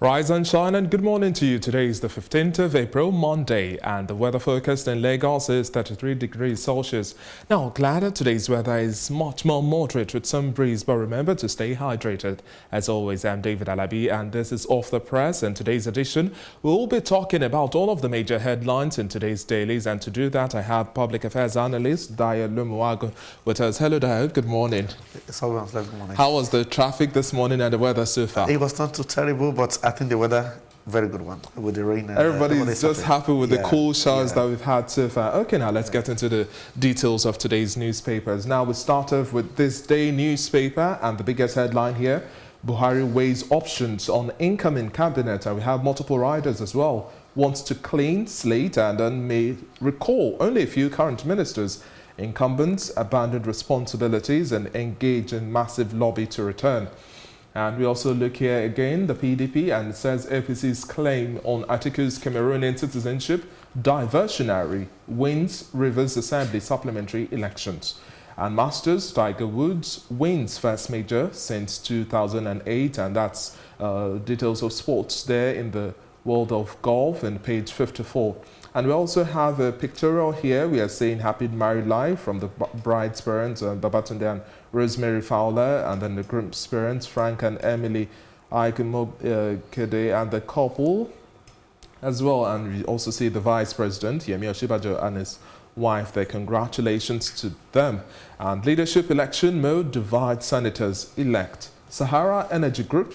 Rise and shine and good morning to you. Today is the 15th of April, Monday, and the weather forecast in Lagos is 33 degrees Celsius. Now, glad that today's weather is much more moderate with some breeze, but remember to stay hydrated. As always, I'm David Alabi, and this is Off the Press. In today's edition, we'll be talking about all of the major headlines in today's dailies, and to do that, I have public affairs analyst Dayo Lomuwagun with us. Hello, Dayo. Good morning. Good morning. How was the traffic this morning and the weather so far? It was not too terrible, but I think the weather, very good one with the rain. Everybody's just happy with the cool showers that we've had so far. Okay, now let's get into the details of today's newspapers. Now we start off with this day newspaper and the biggest headline here: Buhari weighs options on incoming cabinet, and we have multiple riders as well. Wants to clean slate and then may recall only a few current ministers. Incumbents abandoned responsibilities and engage in massive lobby to return. And we also look here again, the PDP, and it says APC's claim on Atiku's Cameroonian citizenship diversionary, wins Rivers Assembly supplementary elections. And Masters, Tiger Woods wins first major since 2008, and that's details of sports there in the world of golf in page 54. And we also have a pictorial here. We are saying happy married life from the bride's parents, Babatunde and Rosemary Fowler, and then the groom's parents, Frank and Emily Kede, and the couple as well. And we also see the vice president, Yemi Oshibajo, and his wife there. Congratulations to them. And leadership election mode divides senators elect. Sahara Energy Group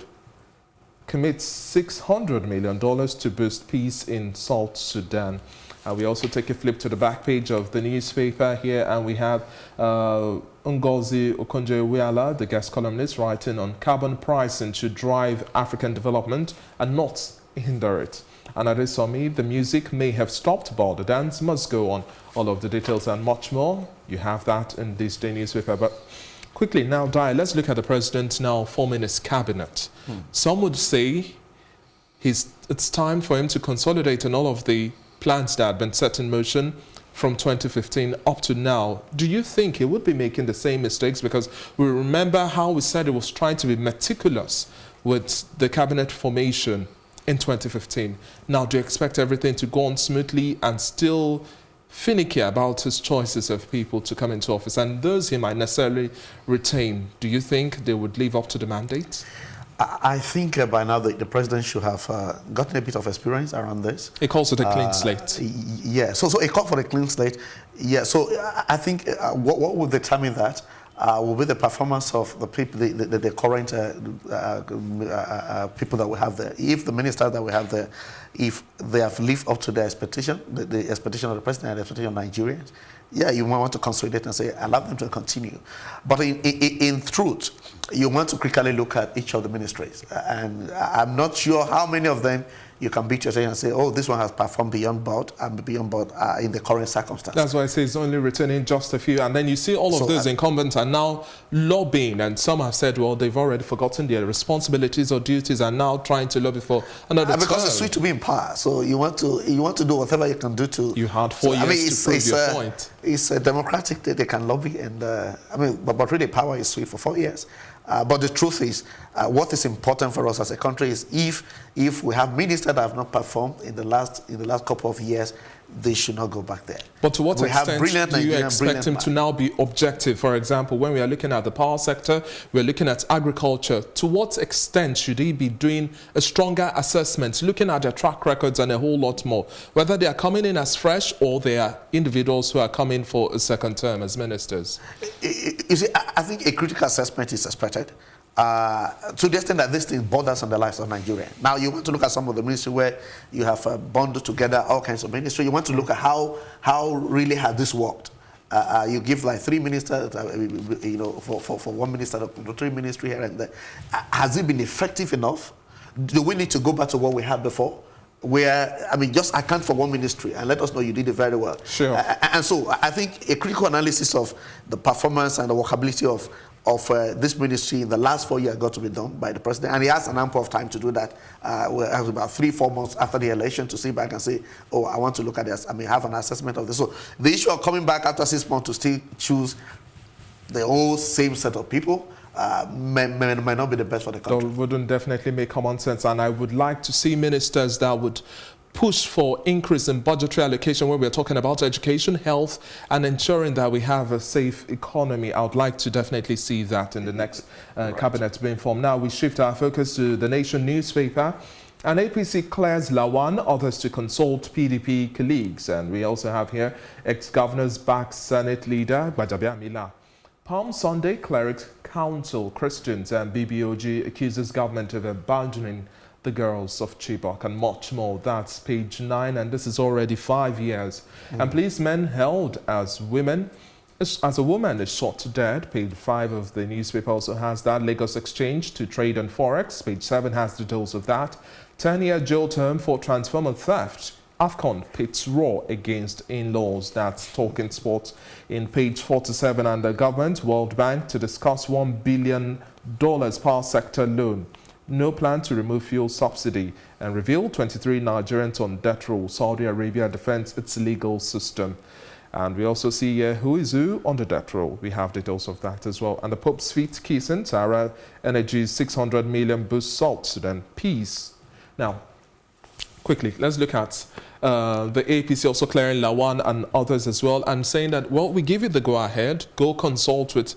commits $600 million to boost peace in South Sudan. We also take a flip to the back page of the newspaper here, and we have Ngozi Okonjo-Iweala, the guest columnist, writing on carbon pricing should drive African development and not hinder it. And Adesomi, the music may have stopped, but the dance must go on. All of the details and much more, you have that in this day newspaper. But quickly now, Dai, let's look at the president now forming his cabinet. Some would say it's time for him to consolidate on all of the plans that had been set in motion from 2015 up to now. Do you think he would be making the same mistakes? Because we remember how we said he was trying to be meticulous with the cabinet formation in 2015. Now, do you expect everything to go on smoothly and still finicky about his choices of people to come into office, and those he might necessarily retain? Do you think they would live up to the mandate? I think by now the president should have gotten a bit of experience around this. He calls it a clean slate. Yeah, so a call for a clean slate. Yeah, so I think what will determine that will be the performance of the people, the current people that we have there. If the ministers that we have there, if they have lived up to their expectation, the expectation of the president and the expectation of Nigerians, yeah, you might want to consolidate and say, allow them to continue. But in truth, you want to critically look at each of the ministries. And I'm not sure how many of them you can beat yourself and say, oh, this one has performed beyond board and beyond board in the current circumstances. That's why I say it's only returning just a few. And then you see all of those incumbents are now lobbying. And some have said, well, they've already forgotten their responsibilities or duties and now trying to lobby for another term. Because it's sweet to be in power. So you want to do whatever you can do to... You had 4 years to prove your point. It's a democratic that they can lobby. And but really power is sweet for 4 years. But the truth is, what is important for us as a country is if we have ministers that have not performed in the last couple of years, they should not go back there. But to what extent do you expect him to now be objective? For example, when we are looking at the power sector, we're looking at agriculture. To what extent should he be doing a stronger assessment, looking at their track records and a whole lot more? Whether they are coming in as fresh or they are individuals who are coming for a second term as ministers? You see, I think a critical assessment is expected. To the extent that this thing borders on the lives of Nigeria. Now, you want to look at some of the ministry where you have bundled together all kinds of ministry. You want to look at how really has this worked. You give like 3 ministers, for one minister, 3 ministry here and there. Has it been effective enough? Do we need to go back to what we had before? Where, just account for one ministry and let us know you did it very well. Sure. And so I think a critical analysis of the performance and the workability of this ministry in the last 4 years got to be done by the president, and he has an ample of time to do that. We have about 3-4 months after the election to sit back and say, oh, I want to look at this. Have an assessment of this. So the issue of coming back after 6 months to still choose the whole same set of people, may not be the best for the country. That wouldn't definitely make common sense, and I would like to see ministers that would push for increase in budgetary allocation when we're talking about education, health, and ensuring that we have a safe economy. I would like to definitely see that in the next cabinet being formed. Now we shift our focus to the Nation newspaper. And APC clears Lawan, others to consult PDP colleagues. And we also have here ex-governors back Senate leader Gbajabiamila Mila. Palm Sunday, clerics counsel Christians, and BBOG accuses government of abandoning the girls of Chibok, and much more. That's page 9, and this is already 5 years. And policemen held as women, as a woman is shot dead. Page 5 of the newspaper also has that. Lagos Exchange to trade and forex. Page 7 has details of that. 10-year jail term for transformer theft. AFCON pits raw against in-laws. That's talking sports in page 47. And the government, World Bank, to discuss $1 billion power sector loan. No plan to remove fuel subsidy, and reveal 23 Nigerians on death row. Saudi Arabia defends its legal system. And we also see who is who on the death row. We have details of that as well. And the Pope's feet kissing Tara Energy's 600 million boost South Sudan peace. Now, quickly, let's look at the APC also clearing Lawan and others as well, and saying that, well, we give you the go-ahead, go consult with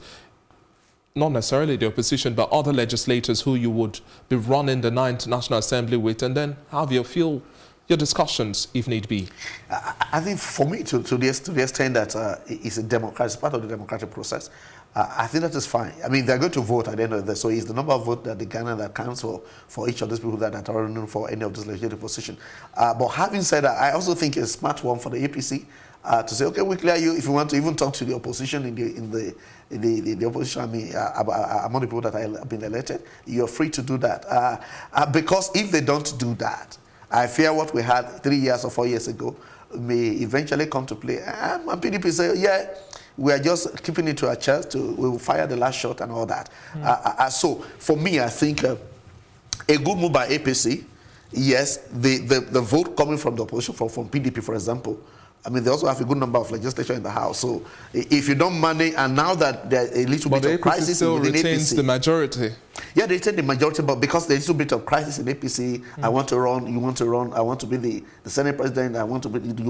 not necessarily the opposition, but other legislators who you would be running the 9th National Assembly with, and then have your discussions if need be. I think for me, to the extent that it's a democratic, it's part of the democratic process, I think that is fine. I mean, they're going to vote at the end of the day, so it's the number of votes that the Ghana that counts for each of these people that are running for any of this legislative position. But having said that, I also think it's a smart one for the APC to say, okay, we clear you. If you want to even talk to the opposition in the opposition, I mean, among the people that have been elected, you're free to do that. Because if they don't do that, I fear what we had 3 years or 4 years ago may eventually come to play. And PDP say, yeah, we are just keeping it to our chest. We will fire the last shot and all that. So for me, I think a good move by APC. Yes, the vote coming from the opposition, from PDP, for example. I mean, they also have a good number of legislation in the House. So if you don't manage, and now that there's a little bit of crisis still within retains APC, the majority. Yeah, they retain the majority, but because there's a little bit of crisis in APC, I want to run, you want to run, I want to be the Senate President, you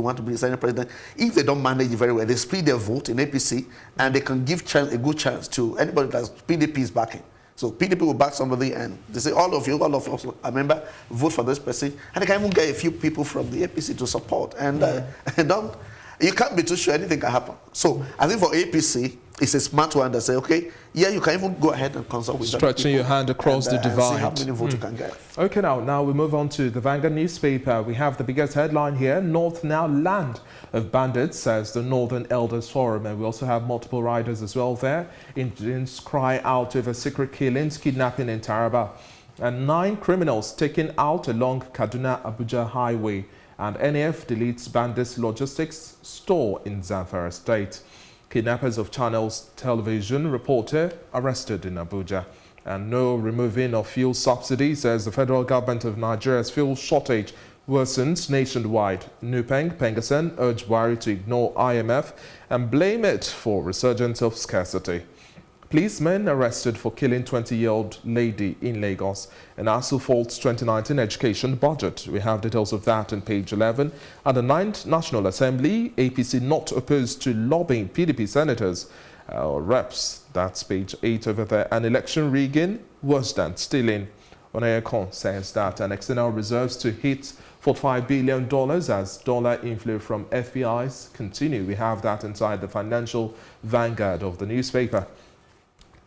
want to be the Senate President. If they don't manage it very well, they split their vote in APC, and they can give a good chance to anybody that PDP is backing. So PDP will back somebody, and they say, all of us, I remember, vote for this person, and they can even get a few people from the APC to support. And you can't be too sure anything can happen. So I think for APC, it's a smart one that say, okay, yeah, you can even go ahead and consult with stretching your hand across the divide. See how many votes you can get. Okay, now we move on to the Vanguard newspaper. We have the biggest headline here: North now land of bandits, says the Northern Elders Forum. And we also have multiple riders as well there. Indians cry out over secret killings, kidnapping in Taraba. And 9 criminals taken out along Kaduna-Abuja highway. And NAF deletes bandits logistics store in Zamfara State. Kidnappers of Channels television reporter arrested in Abuja. And no removing of fuel subsidies as the federal government of Nigeria's fuel shortage worsens nationwide. Nupeng Pengasen urged Buhari to ignore IMF and blame it for resurgence of scarcity. Policemen arrested for killing 20-year-old lady in Lagos. And ASU faults 2019 education budget. We have details of that on page 11. At the 9th National Assembly, APC not opposed to lobbying PDP senators or reps. That's page 8 over there. And election rigging worse than stealing. Onayekon says that an external reserves to hit $45 billion as dollar inflow from FBIs continue. We have that inside the financial vanguard of the newspaper.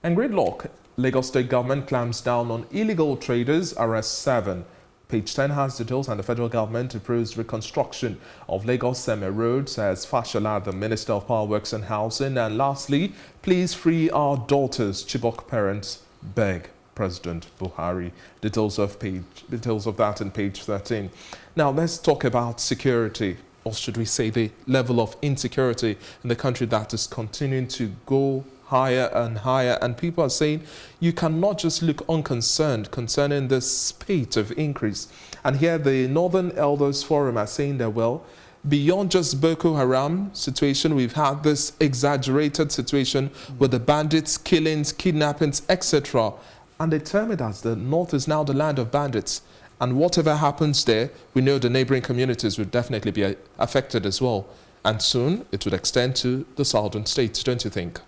And gridlock. Lagos State government clamps down on illegal traders, arrests 7. Page 10 has details, and the federal government approves reconstruction of Lagos Seme Road, says Fashola, the Minister of Power Works and Housing. And lastly, please free our daughters, Chibok parents beg President Buhari. Details of that in page 13. Now let's talk about security, or should we say the level of insecurity in the country that is continuing to go higher and higher, and people are saying you cannot just look unconcerned concerning this spate of increase. And here the Northern Elders Forum are saying that, well, beyond just Boko Haram situation, we've had this exaggerated situation with the bandits, killings, kidnappings, etc. And they term it as the North is now the land of bandits. And whatever happens there, we know the neighboring communities will definitely be affected as well. And soon it would extend to the southern states, don't you think?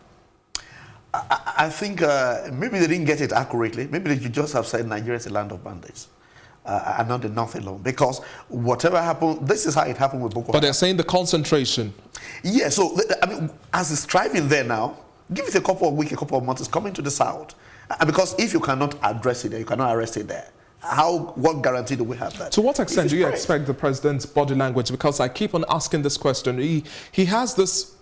I think maybe they didn't get it accurately. Maybe they just have said Nigeria is a land of bandits. And not the North alone. Because whatever happened, this is how it happened with Boko Haram. But they're saying the concentration. Yeah, so, I mean, as it's thriving there now, give it a couple of weeks, a couple of months, it's coming to the south. And because if you cannot address it there, you cannot arrest it there. What guarantee do we have that? To what extent do you expect the president's body language? Because I keep on asking this question. He has this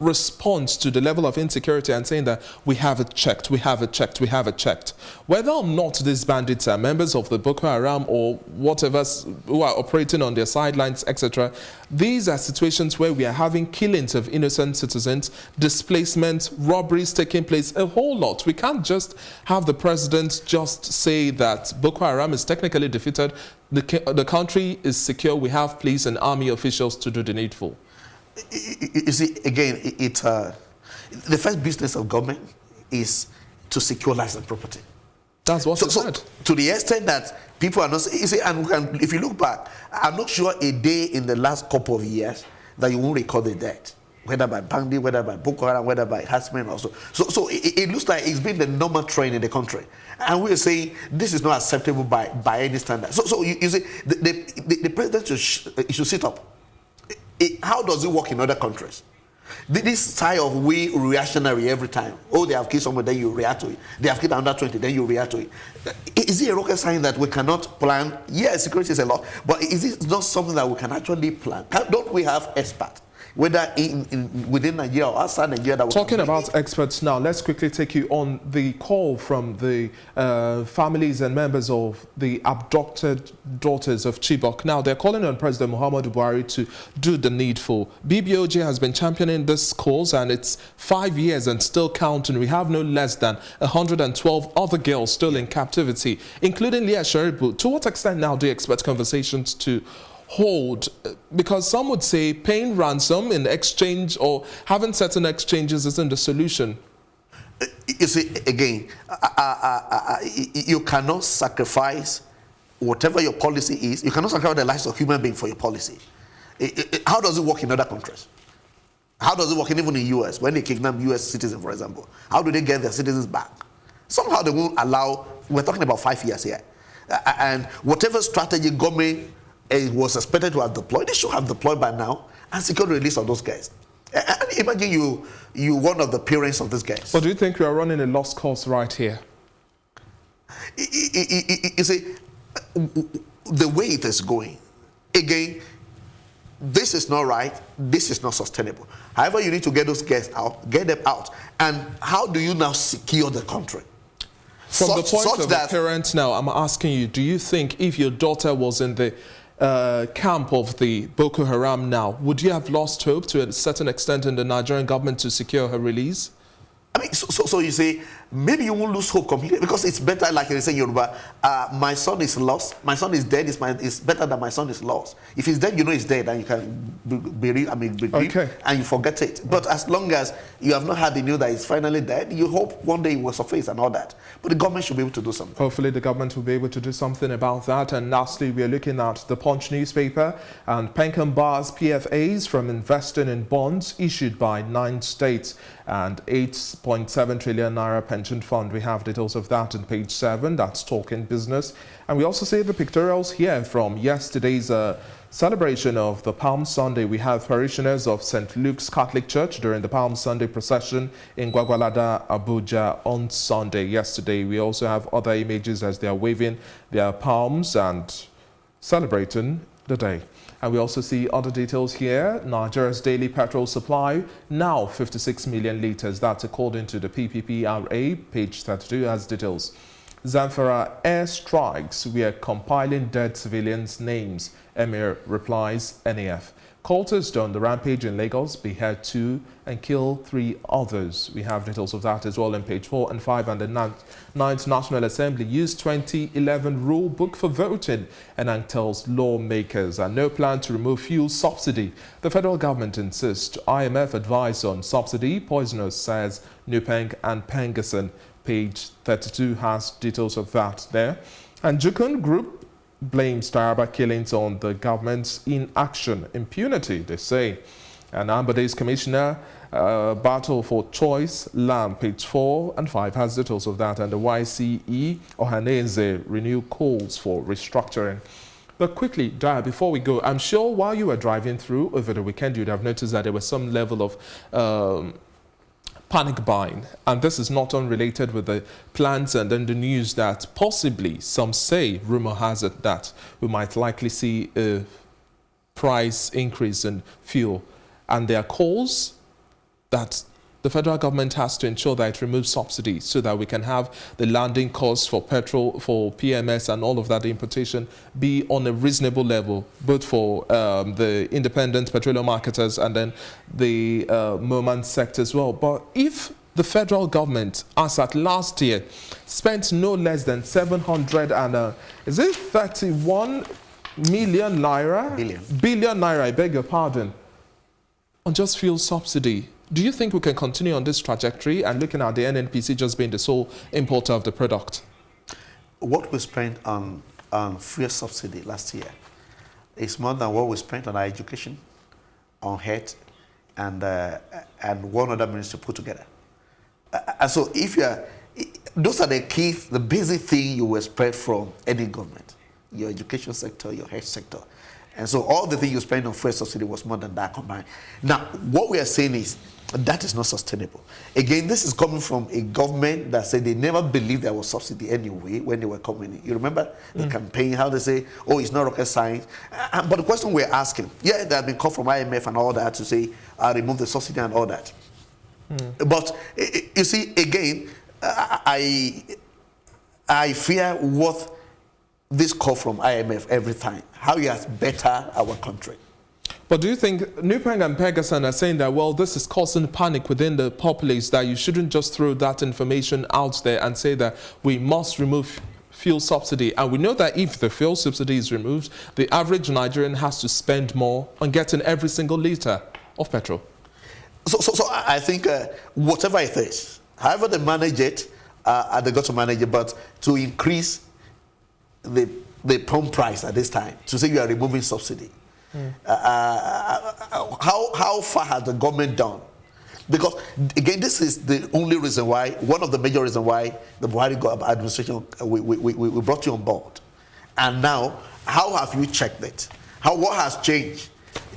response to the level of insecurity and saying that we have it checked, we have it checked, we have it checked. Whether or not these bandits are members of the Boko Haram or whatever who are operating on their sidelines, etc., these are situations where we are having killings of innocent citizens, displacements, robberies taking place, a whole lot. We can't just have the president just say that Boko Haram is technically defeated, the country is secure, we have police and army officials to do the needful. You see, again, the first business of government is to secure lives and property. That's what so to the extent that people are not, you see, and if you look back, I'm not sure a day in the last couple of years that you won't record the death, whether by bandit, whether by Boko Haram, whether by herdsmen also. So it looks like it's been the normal trend in the country. And we're saying this is not acceptable by any standard. So you see, the president should sit up. How does it work in other countries? This style of we reactionary every time. Oh, they have killed someone, then you react to it. They have killed under 20, then you react to it. Is it a rocket science that we cannot plan? Yes, security is a lot, but is it not something that we can actually plan? Don't we have experts? Whether within Nigeria or outside Nigeria. That Talking about experts now, let's quickly take you on the call from the families and members of the abducted daughters of Chibok. Now, they're calling on President Muhammadu Buhari to do the needful. BBOJ has been championing this cause, and it's 5 years and still counting. We have no less than 112 other girls still in captivity, including Leah Sharibu. To what extent now do you expect conversations to hold? Because some would say paying ransom in exchange or having certain exchanges isn't the solution. You see, again, you cannot sacrifice whatever your policy is. You cannot sacrifice the lives of human beings for your policy. How does it work in other countries? How does it work even in the US when they kidnap US citizens, for example? How do they get their citizens back? Somehow they won't allow. We're talking about 5 years here, and whatever strategy government was expected to have deployed, they should have deployed by now and secure the release of those guys. And imagine you one of the parents of these guys. But do you think we are running a lost cause right here? You see, the way it is going, again, this is not right, this is not sustainable. However, you need to get those guys out, get them out. And how do you now secure the country? From the point of a parent now, I'm asking you, do you think if your daughter was in the camp of the Boko Haram now, would you have lost hope to a certain extent in the Nigerian government to secure her release? I mean, so you say, maybe you won't lose hope completely, because it's better, like you say in Yoruba, my son is lost, my son is dead, it's better than my son is lost. If he's dead, you know he's dead, and you can bury, okay, and you forget it. But as long as you have not had the news that he's finally dead, you hope one day he will surface and all that. But the government should be able to do something. Hopefully the government will be able to do something about that. And lastly, we are looking at the Punch newspaper, and Pencom bars PFAs from investing in bonds issued by 9 states and 8.7 trillion naira pension fund. We have details of that on page 7. That's Talking Business. And we also see the pictorials here from yesterday's celebration of the Palm Sunday. We have parishioners of St. Luke's Catholic Church during the Palm Sunday procession in Gwagwalada, Abuja on Sunday. Yesterday, we also have other images as they are waving their palms and celebrating the day. And we also see other details here. Nigeria's daily petrol supply, now 56 million litres. That's according to the PPPRA. Page 32 has details. Zamfara air strikes. We are compiling dead civilians' names. Emir replies, NAF. Cultists on the rampage in Lagos behead 2 and kill 3 others. We have details of that as well on page 4 and 5. And the 9th National Assembly used 2011 rule book for voting, and tells lawmakers and no plan to remove fuel subsidy. The federal government insists IMF advice on subsidy poisonous, says Nupeng and Pengerson. Page 32 has details of that there. And Jukun Group blames Taraba killings on the government's inaction. Impunity, they say. And Ambaday's commissioner, battle for choice, land, page 4 and 5 has details of that. And the YCE, Ohaneze, renew calls for restructuring. But quickly, Dayo, before we go, I'm sure while you were driving through over the weekend, you'd have noticed that there was some level of panic buying, and this is not unrelated with the plans and then the news that possibly, some say, rumor has it that we might likely see a price increase in fuel, and there are calls that the federal government has to ensure that it removes subsidies so that we can have the landing costs for petrol, for PMS and all of that, the importation, be on a reasonable level, both for the independent petroleum marketers and then the moment sector as well. But if the federal government, as at last year, spent no less than 31 million naira? Billion naira, I beg your pardon, on just fuel subsidy. Do you think we can continue on this trajectory and looking at the NNPC just being the sole importer of the product? What we spent on fuel subsidy last year is more than what we spent on our education, on health, and one other ministry put together. And so if you are, those are the key, the basic thing you will spread from any government, your education sector, your health sector. And so all the things you spend on fuel subsidy was more than that combined. Now, what we are saying is that is not sustainable. Again, this is coming from a government that said they never believed there was subsidy anyway when they were coming in. You remember the campaign, how they say, oh, it's not rocket science. But the question we're asking, yeah, there have been calls from IMF and all that to say, remove the subsidy and all that. But you see, again, I fear what this call from IMF every time, how he has better our country. But do you think Nupeng and Pegason are saying that, well, this is causing panic within the populace, that you shouldn't just throw that information out there and say that we must remove fuel subsidy? And we know that if the fuel subsidy is removed, the average Nigerian has to spend more on getting every single litre of petrol. So I think whatever it is, however they manage it, they got to manage it, but to increase the pump price at this time, to say you are removing subsidy. How far has the government done? Because again, this is the only reason why, one of the major reasons why the Buhari administration, we brought you on board. And now, how have you checked it? What has changed?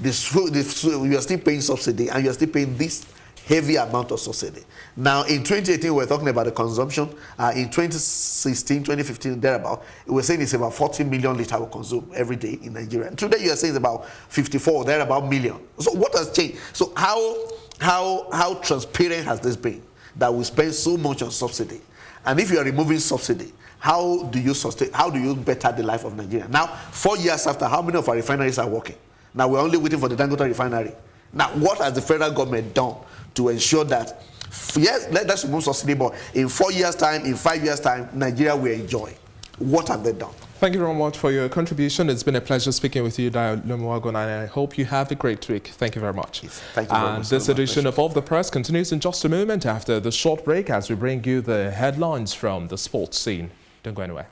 You are still paying subsidy, and you are still paying this heavy amount of subsidy. Now, in 2018, we were talking about the consumption. In 2016, 2015, thereabout, we were saying it's about 40 million litres we consume every day in Nigeria. And today, you are saying it's about 54, thereabout million. So what has changed? So how transparent has this been that we spend so much on subsidy? And if you are removing subsidy, how do you sustain? How do you better the life of Nigeria? Now, 4 years after, how many of our refineries are working? Now, we're only waiting for the Dangote refinery. Now, what has the federal government done to ensure that, yes, let us remove subsidy, but in 4 years' time, in 5 years' time, Nigeria will enjoy? What have they done? Thank you very much for your contribution. It's been a pleasure speaking with you, Dayo Lomuwagun, and I hope you have a great week. Thank you very much. Yes, thank you very much. And this edition of Off the Press continues in just a moment after the short break as we bring you the headlines from the sports scene. Don't go anywhere.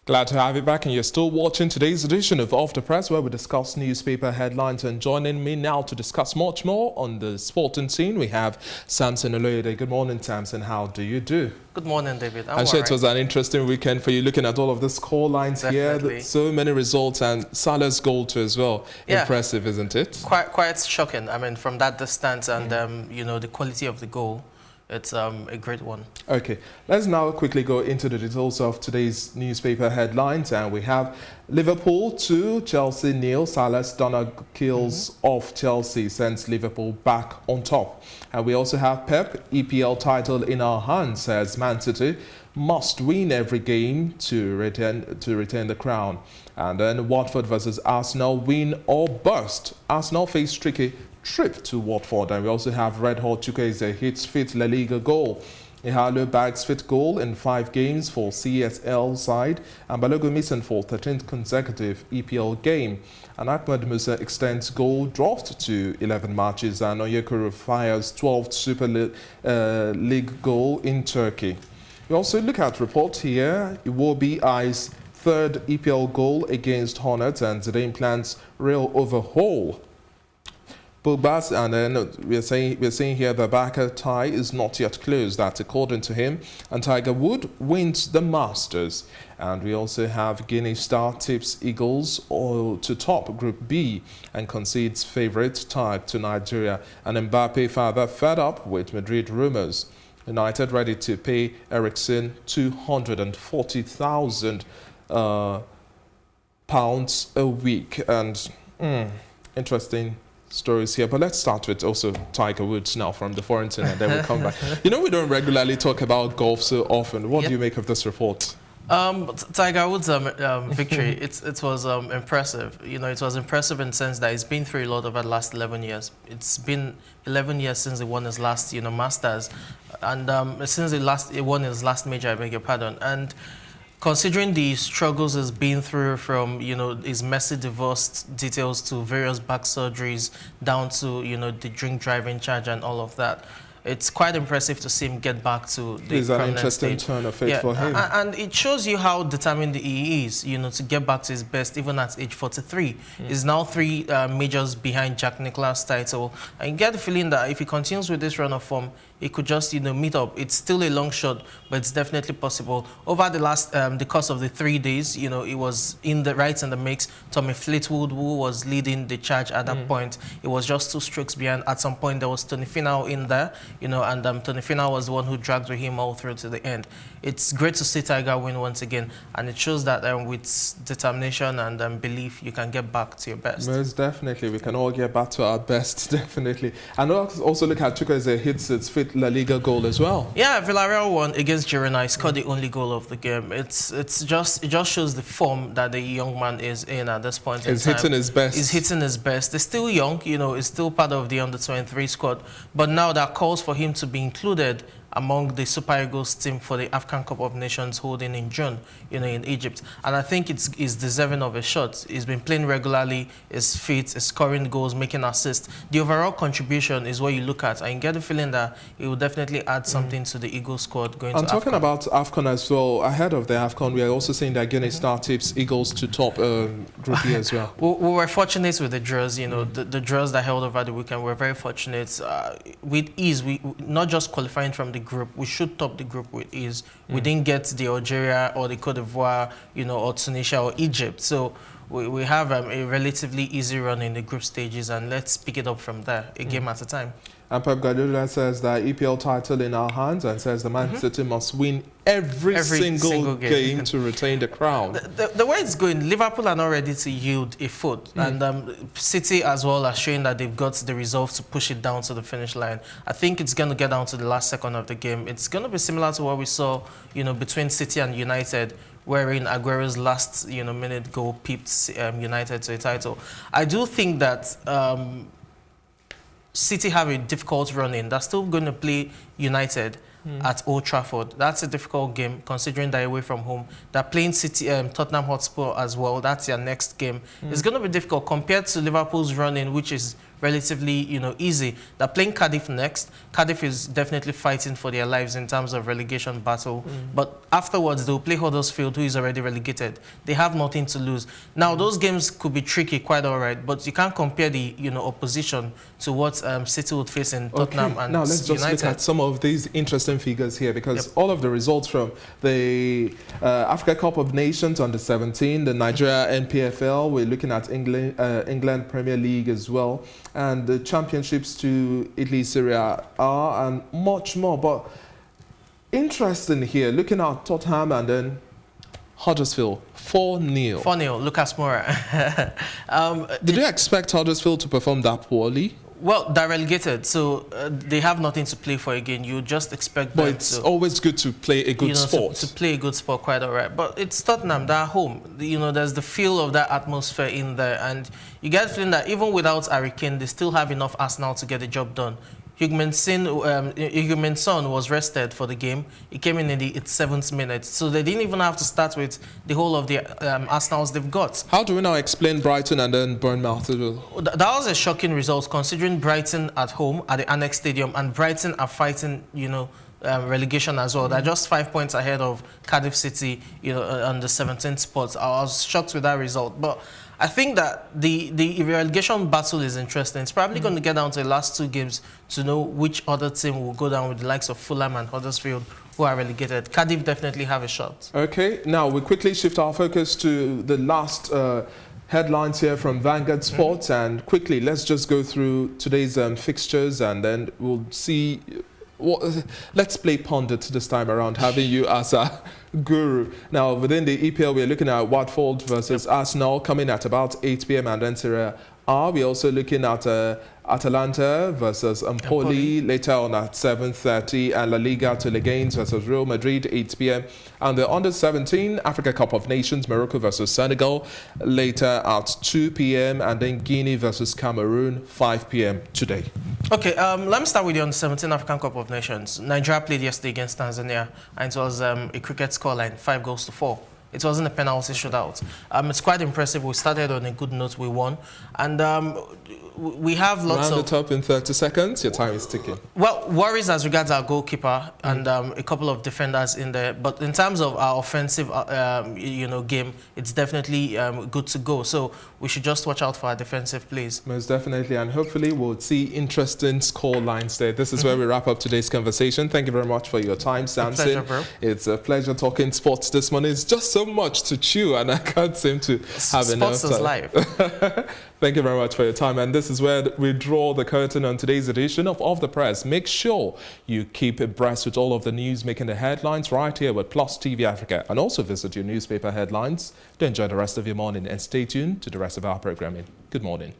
Glad to have you back, and you're still watching today's edition of Off the Press, where we discuss newspaper headlines. And joining me now to discuss much more on the sporting scene, we have Samson Oloyede. Good morning, Samson. How do you do? Good morning, David. I'm sure it was an interesting weekend for you, looking at all of the score lines here. So many results, and Salah's goal too as well. Yeah. Impressive, isn't it? Quite shocking. I mean, from that distance and, you know, the quality of the goal. it's a great one. Okay, let's now quickly go into the details of today's newspaper headlines, and we have Liverpool 2, Chelsea 0. Salah's Donner kills off Chelsea, sends Liverpool back on top. And we also have Pep, EPL title in our hands, as Man City must win every game to retain the crown. And then Watford versus Arsenal, win or bust. Arsenal face tricky trip to Watford. And we also have Red Hot Chukwueze hits fifth La Liga goal. Ihalo bags fifth goal in 5 games for CSL side, and Balogun missing for 13th consecutive EPL game. And Ahmed Musa extends goal draft to 11 matches, and Onyekuru fires 12th Super League goal in Turkey. We also look at report here. Iwobi eyes 3rd EPL goal against Hornets, and Zidane plans real overhaul. Pogba's, and then we're saying here the Barca tie is not yet closed. That's according to him. And Tiger Woods wins the Masters. And we also have Guinea star tips Eagles to top Group B and concedes favourite tied to Nigeria. And Mbappe father fed up with Madrid rumours. United ready to pay Eriksen £240,000 a week. And interesting stories here, but let's start with also Tiger Woods now from the foreign team, and then we'll come back. You know, we don't regularly talk about golf so often. What do you make of this report? Tiger Woods' victory, it was impressive. You know, it was impressive in the sense that he's been through a lot over the last 11 years. It's been 11 years since he won his last, Masters, and since he won his last major, I beg your pardon. And considering the struggles he's been through, from his messy divorce details to various back surgeries down to the drink driving charge and all of that, it's quite impressive to see him get back to the It's an interesting turn of fate for him. And it shows you how determined he is, to get back to his best, even at age 43. He's now 3 majors behind Jack Nicklaus' title. And you get the feeling that if he continues with this run of form, he could just, meet up. It's still a long shot, but it's definitely possible. Over the last, the course of the 3 days, it was in the mix. Tommy Fleetwood, who was leading the charge at that point, it was just 2 strokes behind. At some point, there was Tony Finau in there, and Tony Finau was the one who dragged with him all through to the end. It's great to see Tiger win once again, and it shows that with determination and belief, you can get back to your best. Most definitely, we can all get back to our best, definitely. And also look at Chukwueze hits its 5th La Liga goal as well. Yeah, Villarreal won against Girona. He scored the only goal of the game. It just shows the form that the young man is in at this point in time. He's hitting his best. He's hitting his best. He's still young, he's still part of the under-23 squad. But now there are calls for him to be included among the Super Eagles team for the African Cup of Nations holding in June, in Egypt. And I think it's deserving of a shot. He's been playing regularly, is fit, is scoring goals, making assists. The overall contribution is what you look at, and you get the feeling that he will definitely add something to the Eagles squad going to AFCON. I'm talking about AFCON as well. Ahead of the AFCON, we are also seeing that Guinea star tips Eagles to top Group E as well. We were fortunate with the draws, the draws that held over the weekend. We're very fortunate. With ease, we not just qualifying from the group, we should top the group with ease. We didn't get the Algeria or the Cote d'Ivoire, or Tunisia or Egypt. So we have a relatively easy run in the group stages, and let's pick it up from there, a game at a time. And Pep Guardiola says that EPL title in our hands, and says the Man City must win every single game to retain the crown. The way it's going, Liverpool are not ready to yield a foot, and City as well are showing that they've got the resolve to push it down to the finish line. I think it's going to get down to the last second of the game. It's going to be similar to what we saw, between City and United, wherein Aguero's last, minute goal peeped United to a title. I do think that City have a difficult run in. They're still going to play United at Old Trafford. That's a difficult game, considering they're away from home. They're playing Tottenham Hotspur as well. That's their next game. It's going to be difficult compared to Liverpool's run in, which is relatively, easy. They're playing Cardiff next. Cardiff is definitely fighting for their lives in terms of relegation battle. But afterwards, they'll play Huddersfield, who is already relegated. They have nothing to lose. Now, those games could be tricky, quite all right, but you can't compare the, opposition to what City would face in Tottenham and now let's just United. look at some of these interesting interesting figures here because all of the results from the Africa Cup of Nations under 17, the Nigeria NPFL, we're looking at England Premier League as well, and the championships to Italy, Serie A, and much more. But interesting here, looking at Tottenham and then Huddersfield, 4-0. 4-0, Lucas Moura. Did you expect Huddersfield to perform that poorly? Well, they're relegated, so they have nothing to play for again. You just expect them. But it's always good to play a good sport. To play a good sport, quite all right. But it's Tottenham, they're home. There's the feel of that atmosphere in there. And you get the feeling that even without Harry Kane, they still have enough Arsenal to get the job done. Heung-min Son was rested for the game. He came in the 7th minute. So they didn't even have to start with the whole of the Arsenals they've got. How do we now explain Brighton and then Bournemouth as well? That was a shocking result considering Brighton at home at the Annex Stadium and Brighton are fighting, relegation as well. They're just 5 points ahead of Cardiff City, on the 17th spot. I was shocked with that result. But I think that the relegation battle is interesting. It's probably going to get down to the last 2 games to know which other team will go down with the likes of Fulham and Huddersfield, who are relegated. Cardiff definitely have a shot. Okay, now we quickly shift our focus to the last headlines here from Vanguard Sports, and quickly let's just go through today's fixtures, and then we'll see. Let's play pundit this time around, having you as a guru. Now, within the EPL, we're looking at Watford versus Arsenal coming at about 8 p.m. and then Serie A. We're also looking at Atalanta versus Empoli later on at 7:30, and La Liga to Leganes versus Real Madrid 8 p.m. and the under-17 Africa Cup of Nations, Morocco versus Senegal later at 2 p.m. and then Guinea versus Cameroon 5 p.m. today. Okay, let me start with the under-17 African Cup of Nations. Nigeria played yesterday against Tanzania, and it was a cricket scoreline, 5-4. It wasn't a penalty shootout. It's quite impressive. We started on a good note. We won. And we have lots Round it up in 30 seconds. Your time is ticking. Well, worries as regards our goalkeeper and a couple of defenders in there. But in terms of our offensive, game, it's definitely good to go. So we should just watch out for our defensive plays. Most definitely. And hopefully we'll see interesting score lines there. This is where we wrap up today's conversation. Thank you very much for your time, Samson. Pleasure, bro. It's a pleasure talking sports this morning. It's just so much to chew, and I can't seem to have enough time. Sports is life. Thank you very much for your time. And this is where we draw the curtain on today's edition of The Press. Make sure you keep abreast with all of the news making the headlines right here with Plus TV Africa. And also visit your newspaper headlines to enjoy the rest of your morning. And stay tuned to the rest of our programming. Good morning.